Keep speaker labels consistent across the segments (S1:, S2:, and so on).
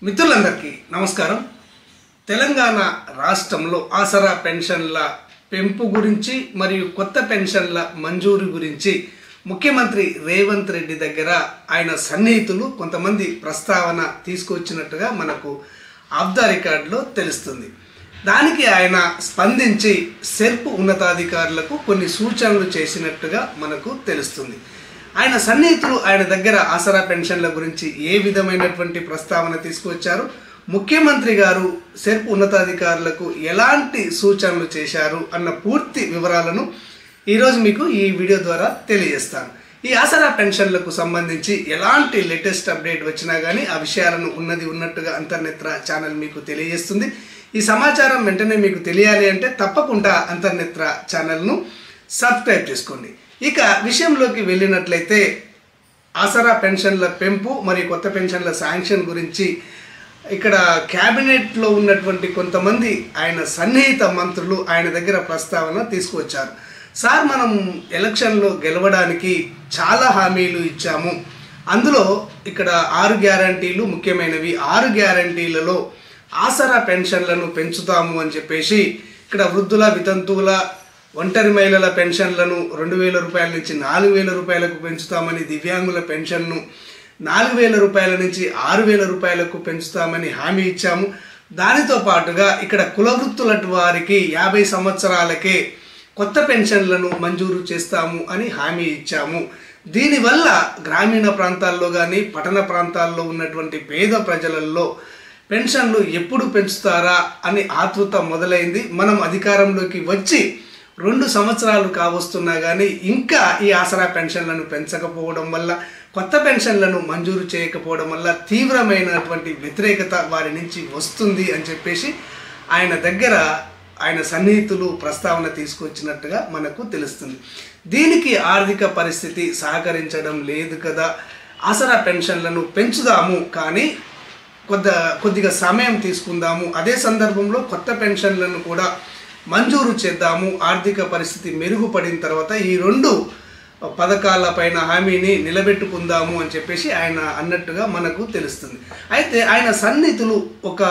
S1: మిత్రులందరికీ నమస్కారం. తెలంగాణ రాష్ట్రంలో ఆసరా పెన్షన్ల పెంపు గురించి మరియు కొత్త పెన్షన్ల మంజూరు గురించి ముఖ్యమంత్రి రేవంత్ రెడ్డి దగ్గర ఆయన సన్నిహితులు కొంతమంది ప్రస్తావన తీసుకొచ్చినట్టుగా మనకు ఆఫ్ ద రికార్డులో తెలుస్తుంది. దానికి ఆయన స్పందించి సెర్ప్ ఉన్నతాధికారులకు కొన్ని సూచనలు చేసినట్టుగా మనకు తెలుస్తుంది. ఆయన సన్నిహితులు ఆయన దగ్గర ఆసరా పెన్షన్ల గురించి ఏ విధమైనటువంటి ప్రస్తావన తీసుకువచ్చారు, ముఖ్యమంత్రి గారు సెర్ప్ ఉన్నతాధికారులకు ఎలాంటి సూచనలు చేశారు అన్న పూర్తి వివరాలను ఈరోజు మీకు ఈ వీడియో ద్వారా తెలియజేస్తాను. ఈ ఆసరా పెన్షన్లకు సంబంధించి ఎలాంటి లేటెస్ట్ అప్డేట్ వచ్చినా కానీ ఆ విషయాలను ఉన్నట్టుగా అంతర్నేత్ర ఛానల్ మీకు తెలియజేస్తుంది. ఈ సమాచారం వెంటనే మీకు తెలియాలి అంటే తప్పకుండా అంతర్నేత్ర ఛానల్ను సబ్స్క్రైబ్ చేసుకోండి. ఇక విషయంలోకి వెళ్ళినట్లయితే ఆసరా పెన్షన్ల పెంపు మరియు కొత్త పెన్షన్ల శాంక్షన్ గురించి ఇక్కడ క్యాబినెట్లో ఉన్నటువంటి కొంతమంది ఆయన సన్నిహిత మంత్రులు ఆయన దగ్గర ప్రస్తావన తీసుకువచ్చారు. సార్, మనం ఎలక్షన్లో గెలవడానికి చాలా హామీలు ఇచ్చాము, అందులో ఇక్కడ 6 గ్యారంటీలు ముఖ్యమైనవి. 6 గ్యారంటీలలో ఆసరా పెన్షన్లను పెంచుతాము అని చెప్పేసి ఇక్కడ వృద్ధుల, వితంతువుల, ఒంటరి మహిళల పెన్షన్లను 2,000 రూపాయల నుంచి 4,000 రూపాయలకు పెంచుతామని, దివ్యాంగుల పెన్షన్ను 4,000 రూపాయల నుంచి 6,000 రూపాయలకు పెంచుతామని హామీ ఇచ్చాము. దానితో పాటుగా ఇక్కడ కులవృత్తుల వారికి 50 సంవత్సరాలకే కొత్త పెన్షన్లను మంజూరు చేస్తాము అని హామీ ఇచ్చాము. దీనివల్ల గ్రామీణ ప్రాంతాల్లో కానీ పట్టణ ప్రాంతాల్లో ఉన్నటువంటి పేద ప్రజలలో పెన్షన్లు ఎప్పుడు పెంచుతారా అని ఆతృత మొదలైంది. మనం అధికారంలోకి వచ్చి 2 సంవత్సరాలు కావస్తున్నా కానీ ఇంకా ఈ ఆసరా పెన్షన్లను పెంచకపోవడం వల్ల, కొత్త పెన్షన్లను మంజూరు చేయకపోవడం వల్ల తీవ్రమైనటువంటి వ్యతిరేకత వారి నుంచి వస్తుంది అని చెప్పేసి ఆయన దగ్గర ఆయన సన్నిహితులు ప్రస్తావన తీసుకొచ్చినట్టుగా మనకు తెలుస్తుంది. దీనికి ఆర్థిక పరిస్థితి సహకరించడం లేదు కదా, ఆసరా పెన్షన్లను పెంచుదాము కానీ కొద్దిగా సమయం తీసుకుందాము, అదే సందర్భంలో కొత్త పెన్షన్లను కూడా మంజూరు చేద్దాము, ఆర్థిక పరిస్థితి మెరుగుపడిన తర్వాత ఈ 2 పథకాల పైన హామీని నిలబెట్టుకుందాము అని చెప్పేసి ఆయన అన్నట్టుగా మనకు తెలుస్తుంది. అయితే ఆయన సన్నిహితులు ఒక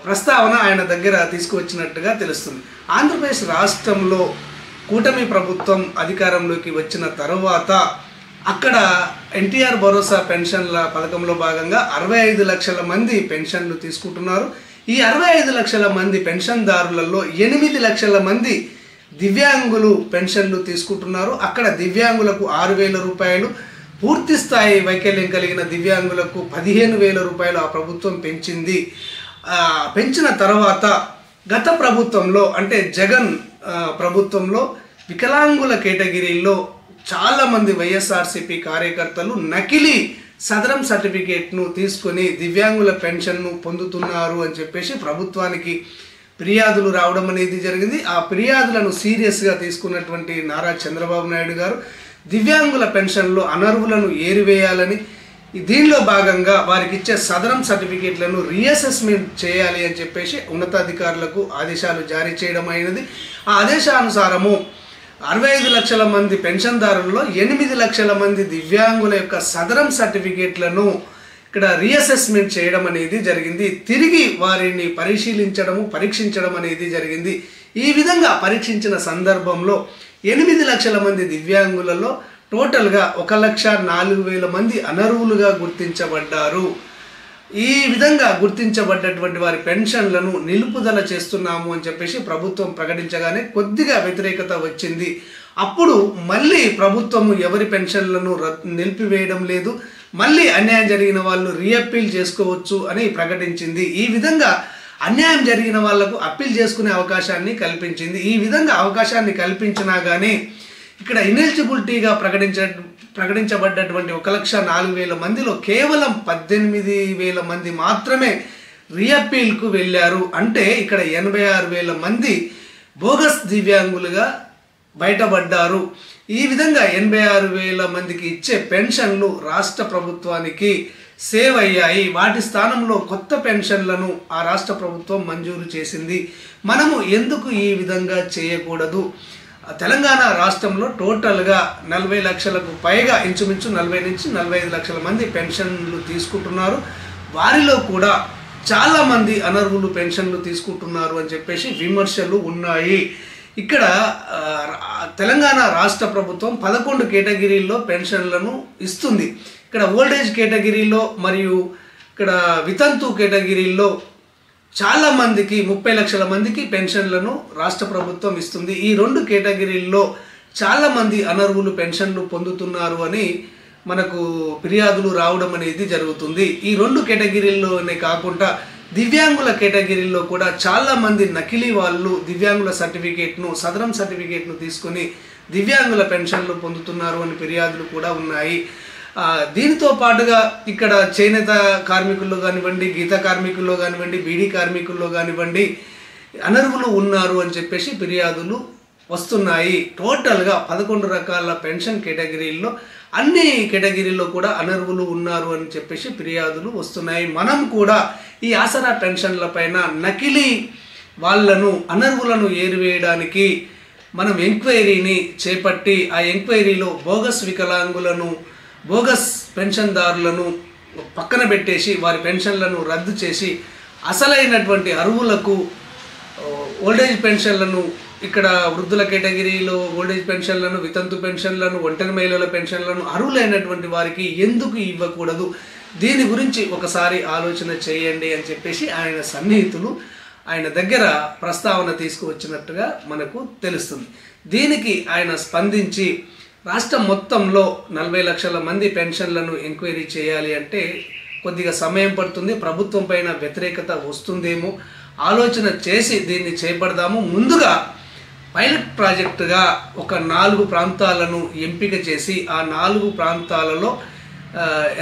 S1: ప్రస్తావన ఆయన దగ్గర తీసుకువచ్చినట్టుగా తెలుస్తుంది. ఆంధ్రప్రదేశ్ రాష్ట్రంలో కూటమి ప్రభుత్వం అధికారంలోకి వచ్చిన తర్వాత అక్కడ ఎన్టీఆర్ భరోసా పెన్షన్ల పథకంలో భాగంగా 65 లక్షల మంది పెన్షన్లు తీసుకుంటున్నారు. ఈ 65 లక్షల మంది పెన్షన్దారులలో 8 లక్షల మంది దివ్యాంగులు పెన్షన్లు తీసుకుంటున్నారు. అక్కడ దివ్యాంగులకు 6,000 రూపాయలు, పూర్తి స్థాయి వైకల్యం కలిగిన దివ్యాంగులకు 15,000 రూపాయలు ఆ ప్రభుత్వం పెంచింది. పెంచిన తర్వాత గత ప్రభుత్వంలో అంటే జగన్ ప్రభుత్వంలో వికలాంగుల కేటగిరీలో చాలామంది వైఎస్ఆర్సీపీ కార్యకర్తలు నకిలీ సదరం సర్టిఫికేట్ను తీసుకొని దివ్యాంగుల పెన్షన్ను పొందుతున్నారు అని చెప్పేసి ప్రభుత్వానికి ఫిర్యాదులు రావడం అనేది జరిగింది. ఆ ఫిర్యాదులను సీరియస్గా తీసుకున్నటువంటి నారా చంద్రబాబు నాయుడు గారు దివ్యాంగుల పెన్షన్లో అనర్హులను ఏరివేయాలని, దీనిలో భాగంగా వారికి ఇచ్చే సదరం సర్టిఫికేట్లను రీఅసెస్మెంట్ చేయాలి అని చెప్పేసి ఉన్నతాధికారులకు ఆదేశాలు జారీ చేయడం అయినది. ఆ ఆదేశానుసారము 65 లక్షల మంది పెన్షన్దారుల్లో 8 లక్షల మంది దివ్యాంగుల యొక్క సదరం సర్టిఫికేట్లను ఇక్కడ రీఅసెస్మెంట్ చేయడం అనేది జరిగింది. తిరిగి వారిని పరీక్షించడం అనేది జరిగింది. ఈ విధంగా పరీక్షించిన సందర్భంలో 8 లక్షల మంది దివ్యాంగులలో టోటల్గా 1,04,000 మంది అనర్హులుగా గుర్తించబడ్డారు. ఈ విధంగా గుర్తించబడ్డటువంటి వారి పెన్షన్లను నిలుపుదల చేస్తున్నాము అని చెప్పేసి ప్రభుత్వం ప్రకటించగానే కొద్దిగా వ్యతిరేకత వచ్చింది. అప్పుడు మళ్ళీ ప్రభుత్వము ఎవరి పెన్షన్లను నిలిపివేయడం లేదు, మళ్ళీ అన్యాయం జరిగిన వాళ్ళు రీఅప్పీల్ చేసుకోవచ్చు అని ప్రకటించింది. ఈ విధంగా అన్యాయం జరిగిన వాళ్లకు అప్పీల్ చేసుకునే అవకాశాన్ని కల్పించింది. ఈ విధంగా అవకాశాన్ని కల్పించినా కానీ ఇక్కడ ఇనెలిజిబిలిటీగా ప్రకటించబడ్డటువంటి 1,04,000 మందిలో కేవలం 18,000 మంది మాత్రమే రీఅప్పీల్కు వెళ్ళారు. అంటే ఇక్కడ 86,000 మంది బోగస్ దివ్యాంగులుగా బయటపడ్డారు. ఈ విధంగా 86,000 మందికి ఇచ్చే పెన్షన్లు రాష్ట్ర ప్రభుత్వానికి సేవ్ అయ్యాయి. వాటి స్థానంలో కొత్త పెన్షన్లను ఆ రాష్ట్ర ప్రభుత్వం మంజూరు చేసింది. మనము ఎందుకు ఈ విధంగా చేయకూడదు? తెలంగాణ రాష్ట్రంలో టోటల్గా 40 లక్షలకు పైగా ఇంచుమించు 40 నుంచి 45 లక్షల మంది పెన్షన్లు తీసుకుంటున్నారు. వారిలో కూడా చాలామంది అనర్హులు పెన్షన్లు తీసుకుంటున్నారు అని చెప్పేసి విమర్శలు ఉన్నాయి. ఇక్కడ తెలంగాణ రాష్ట్ర ప్రభుత్వం 11 కేటగిరీల్లో పెన్షన్లను ఇస్తుంది. ఇక్కడ ఓల్డేజ్ కేటగిరీలో మరియు ఇక్కడ వితంతు కేటగిరీల్లో చాలామందికి 30 లక్షల మందికి పెన్షన్లను రాష్ట్ర ప్రభుత్వం ఇస్తుంది. ఈ 2 కేటగిరీల్లో చాలామంది అనర్హులు పెన్షన్లు పొందుతున్నారు అని మనకు ఫిర్యాదులు రావడం అనేది జరుగుతుంది. ఈ 2 కేటగిరీల్లోనే కాకుండా దివ్యాంగుల కేటగిరీలో కూడా చాలామంది నకిలీ వాళ్ళు దివ్యాంగుల సర్టిఫికేట్ను సదరం సర్టిఫికేట్ను తీసుకొని దివ్యాంగుల పెన్షన్లు పొందుతున్నారు అని ఫిర్యాదులు కూడా ఉన్నాయి. దీనితో పాటుగా ఇక్కడ చేనేత కార్మికుల్లో కానివ్వండి, గీత కార్మికుల్లో కానివ్వండి, బీడీ కార్మికుల్లో కానివ్వండి అనర్హులు ఉన్నారు అని చెప్పేసి ఫిర్యాదులు వస్తున్నాయి. టోటల్గా 11 రకాల పెన్షన్ కేటగిరీల్లో అన్ని కేటగిరీల్లో కూడా అనర్హులు ఉన్నారు అని చెప్పేసి ఫిర్యాదులు వస్తున్నాయి. మనం కూడా ఈ ఆసరా పెన్షన్ల పైన నకిలీ వాళ్ళను అనర్హులను ఏరివేయడానికి మనం ఎంక్వైరీని చేపట్టి ఆ ఎంక్వైరీలో బోగస్ వికలాంగులను బోగస్ పెన్షన్దారులను పక్కన పెట్టేసి వారి పెన్షన్లను రద్దు చేసి అసలైనటువంటి అర్హులకు ఓల్డేజ్ పెన్షన్లను ఇక్కడ వృద్ధుల కేటగిరీలో ఓల్డేజ్ పెన్షన్లను, వితంతు పెన్షన్లను, ఒంటరి మహిళల పెన్షన్లను అర్హులైనటువంటి వారికి ఎందుకు ఇవ్వకూడదు, దీని గురించి ఒకసారి ఆలోచన చేయండి అని చెప్పేసి ఆయన సన్నిహితులు ఆయన దగ్గర ప్రస్తావన తీసుకువచ్చినట్టుగా మనకు తెలుస్తుంది. దీనికి ఆయన స్పందించి రాష్ట్రం మొత్తంలో 40 లక్షల మంది పెన్షన్లను ఎంక్వైరీ చేయాలి అంటే కొద్దిగా సమయం పడుతుంది, ప్రభుత్వం పైన వ్యతిరేకత వస్తుందేమో, ఆలోచన చేసి దీన్ని చేపడదాము. ముందుగా పైలట్ ప్రాజెక్టుగా ఒక 4 ప్రాంతాలను ఎంపిక చేసి ఆ 4 ప్రాంతాలలో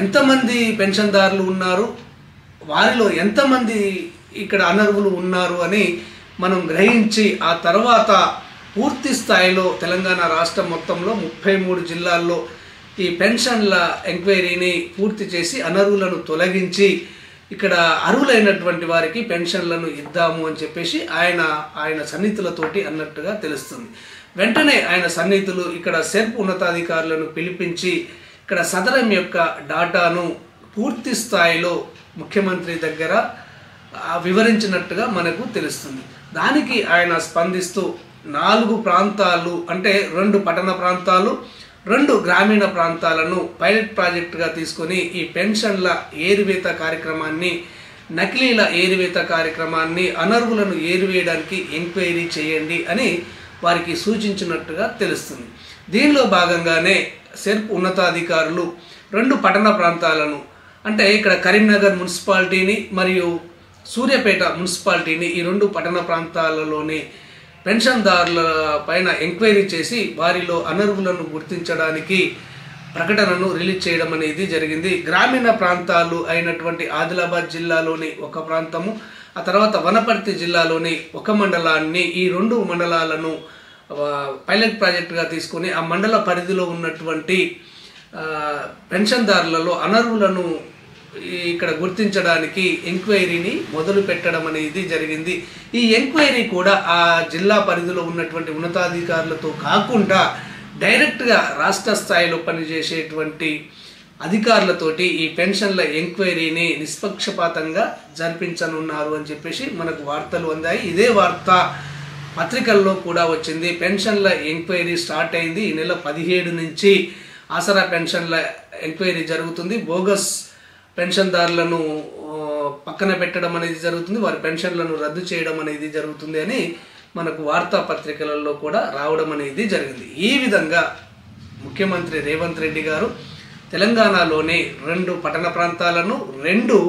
S1: ఎంతమంది పెన్షన్దారులు ఉన్నారు, వారిలో ఎంతమంది ఇక్కడ అనర్హులు ఉన్నారు అని మనం గ్రహించి ఆ తర్వాత పూర్తి స్థాయిలో తెలంగాణ రాష్ట్రం మొత్తంలో 33 జిల్లాల్లో ఈ పెన్షన్ల ఎంక్వైరీని పూర్తి చేసి అనర్హులను తొలగించి ఇక్కడ అర్హులైనటువంటి వారికి పెన్షన్లను ఇద్దాము అని చెప్పేసి ఆయన సన్నిహితులతోటి అన్నట్టుగా తెలుస్తుంది. వెంటనే ఆయన సన్నిహితులు ఇక్కడ సెర్ప్ ఉన్నతాధికారులను పిలిపించి ఇక్కడ సదరం యొక్క డాటాను పూర్తి స్థాయిలో ముఖ్యమంత్రి దగ్గర వివరించినట్టుగా మనకు తెలుస్తుంది. దానికి ఆయన స్పందిస్తూ 4 ప్రాంతాలు అంటే 2 పట్టణ ప్రాంతాలు, 2 గ్రామీణ ప్రాంతాలను పైలట్ ప్రాజెక్టుగా తీసుకొని ఈ పెన్షన్ల ఏరివేత కార్యక్రమాన్ని, నకిలీల ఏరివేత కార్యక్రమాన్ని, అనర్హులను ఏరివేయడానికి ఎంక్వైరీ చేయండి అని వారికి సూచించినట్టుగా తెలుస్తుంది. దీనిలో భాగంగానే సెర్ప్ ఉన్నతాధికారులు 2 పట్టణ ప్రాంతాలను అంటే ఇక్కడ కరీంనగర్ మున్సిపాలిటీని మరియు సూర్యాపేట మున్సిపాలిటీని ఈ 2 పట్టణ ప్రాంతాలలోని పెన్షన్దారుల పైన ఎంక్వైరీ చేసి వారిలో అనర్హులను గుర్తించడానికి ప్రకటనను రిలీజ్ చేయడం అనేది జరిగింది. గ్రామీణ ప్రాంతాలు అయినటువంటి ఆదిలాబాద్ జిల్లాలోని ఒక ప్రాంతము, ఆ తర్వాత వనపర్తి జిల్లాలోని ఒక మండలాన్ని, ఈ 2 మండలాలను పైలట్ ప్రాజెక్టుగా తీసుకొని ఆ మండల పరిధిలో ఉన్నటువంటి పెన్షన్దారులలో అనర్హులను ఇక్కడ గుర్తించడానికి ఎంక్వైరీని మొదలు పెట్టడం అనేది జరిగింది. ఈ ఎంక్వైరీ కూడా ఆ జిల్లా పరిధిలో ఉన్నటువంటి ఉన్నతాధికారులతో కాకుండా డైరెక్ట్గా రాష్ట్ర స్థాయిలో పనిచేసేటువంటి అధికారులతోటి ఈ పెన్షన్ల ఎంక్వైరీని నిష్పక్షపాతంగా జరిపించనున్నారు అని చెప్పేసి మనకు వార్తలు అందాయి. ఇదే వార్త పత్రికల్లో కూడా వచ్చింది. పెన్షన్ల ఎంక్వైరీ స్టార్ట్ అయింది. ఈ నెల 17 నుంచి ఆసరా పెన్షన్ల ఎంక్వైరీ జరుగుతుంది. బోగస్ పెన్షన్దారులను పక్కన పెట్టడం అనేది జరుగుతుంది, వారి పెన్షన్లను రద్దు చేయడం అనేది జరుగుతుంది అని మనకు వార్తాపత్రికలలో కూడా రావడం అనేది జరిగింది. ఈ విధంగా ముఖ్యమంత్రి రేవంత్ రెడ్డి గారు తెలంగాణలోని 2 పట్టణ ప్రాంతాలను, 2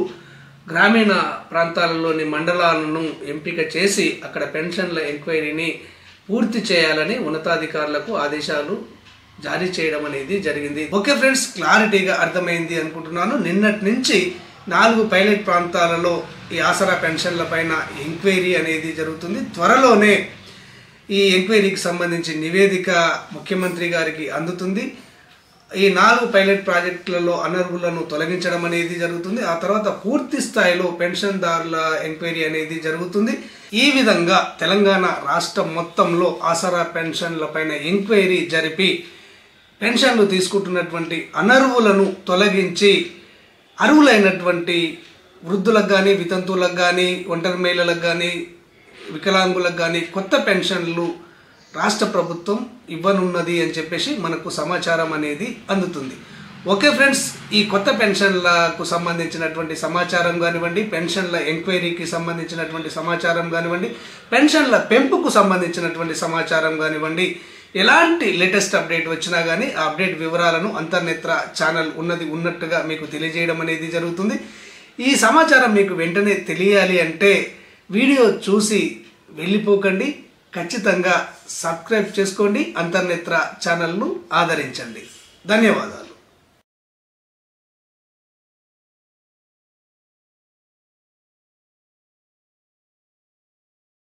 S1: గ్రామీణ ప్రాంతాలలోని మండలాలను ఎంపిక చేసి అక్కడ పెన్షన్ల ఎంక్వైరీని పూర్తి చేయాలని ఉన్నతాధికారులకు ఆదేశాలు జారీ చేయడం అనేది జరిగింది. ఓకే ఫ్రెండ్స్, క్లారిటీగా అర్థమైంది అనుకుంటున్నాను. నిన్నటి నుంచి 4 పైలట్ ప్రాంతాలలో ఈ ఆసరా పెన్షన్ల పైన ఎంక్వైరీ అనేది జరుగుతుంది. త్వరలోనే ఈ ఎంక్వైరీకి సంబంధించి నివేదిక ముఖ్యమంత్రి గారికి అందుతుంది. ఈ 4 పైలట్ ప్రాజెక్టులలో అనర్హులను తొలగించడం అనేది జరుగుతుంది. ఆ తర్వాత పూర్తి స్థాయిలో పెన్షన్దారుల ఎంక్వైరీ అనేది జరుగుతుంది. ఈ విధంగా తెలంగాణ రాష్ట్రం మొత్తంలో ఆసరా పెన్షన్ల పైన ఎంక్వైరీ జరిపి పెన్షన్లు తీసుకుంటున్నటువంటి అనర్హులను తొలగించి అర్హులైనటువంటి వృద్ధులకు కానీ, వితంతువులకు కానీ, ఒంటరి మహిళలకు కానీ, వికలాంగులకు కానీ కొత్త పెన్షన్లు రాష్ట్ర ప్రభుత్వం ఇవ్వనున్నది అని చెప్పేసి మనకు సమాచారం అనేది అందుతుంది. ఓకే ఫ్రెండ్స్, ఈ కొత్త పెన్షన్లకు సంబంధించినటువంటి సమాచారం కానివ్వండి, పెన్షన్ల ఎంక్వైరీకి సంబంధించినటువంటి సమాచారం కానివ్వండి, పెన్షన్ల పెంపుకు సంబంధించినటువంటి సమాచారం కానివ్వండి, ఎలాంటి లేటెస్ట్ అప్డేట్ వచ్చినా కానీ ఆ అప్డేట్ వివరాలను అంతర్నేత్ర ఛానల్ ఉన్నట్టుగా మీకు తెలియజేయడం అనేది జరుగుతుంది. ఈ సమాచారం మీకు వెంటనే తెలియాలి అంటే వీడియో చూసి వెళ్ళిపోకండి, ఖచ్చితంగా సబ్స్క్రైబ్ చేసుకోండి, అంతర్నేత్ర ఛానల్ను ఆదరించండి. ధన్యవాదాలు.